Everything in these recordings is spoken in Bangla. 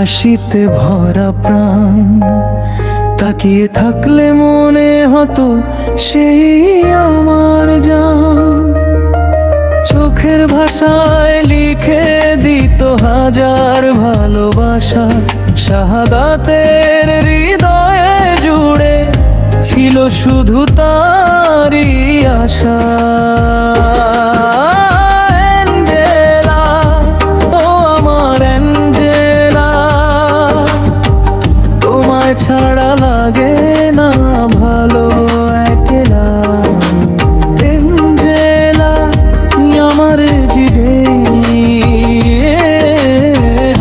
হাসিতে ভরা প্রাণ, তাকিয়ে থাকলে মনে হতো সেই আমার জান। চোখের ভাষায় লিখে দিত হাজার ভালোবাসা, শাহাদাতের হৃদয়ে জুড়ে ছিল শুধু তারই আশা। অ্যাঞ্জেলা, ও আমার অ্যাঞ্জেলা, তোমায় ছাড়া লাগে না ভালো একলা। অ্যাঞ্জেলা, আমার জিরে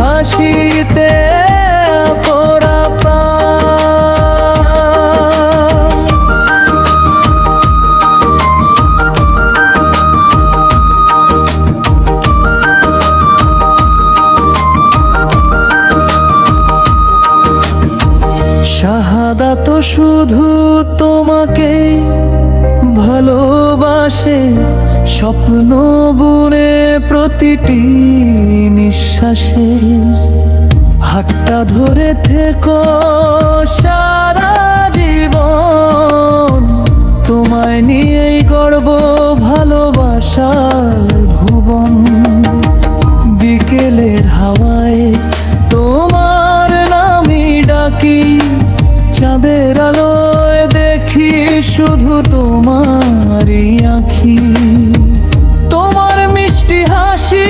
হাসিতে ভরা প্রাণ। শাহাদাত শুধু তোমাকে ভালোবাসে, স্বপ্ন বুনে প্রতিটি নিঃশ্বাসে। হাতটা ধরে থেকো সারা জীবন, তোমায় নিয়েই গড়ব ভালোবাসার ভুবন। বিকেলের হাওয়ায় তোমার নামই ডাকি, চাঁদের আলোয় দেখি শুধু তোমারই আঁখি। তোমার মিষ্টি হাসি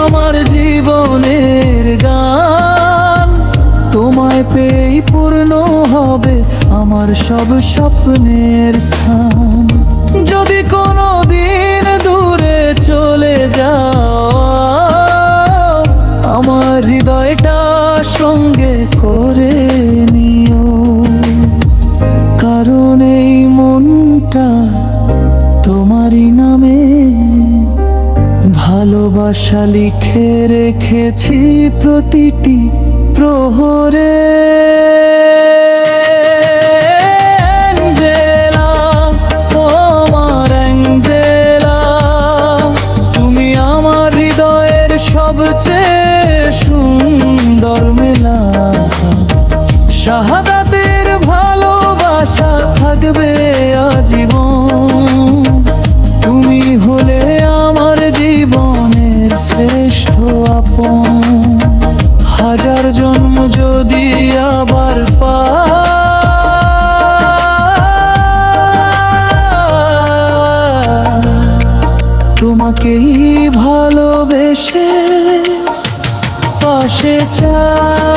আমার জীবনের গান, তোমায় পেয়েই পূর্ণ হবে আমার সব স্বপ্নের স্থান। যদি কোনো দিন দূরে চলে যাও, আমার হৃদয়টা সঙ্গে করে নিও, কারণ এই মনটা তোমারই নামে ভালোবাসা লিখে রেখেছি প্রতিটি প্রহরে। অ্যাঞ্জেলা, ও আমার অ্যাঞ্জেলা, তুমি আমার হৃদয়ের সবচেয়ে সুন্দর মেলা। শাহাদাতের ভালোবাসা থাকবে আজীবন, তুমি হলে আমার জীবনের শ্রেষ্ঠ আপন। হাজার জন্ম যদি আবার পাই, তোমাকেই ভালোবেসে পাশে চাই।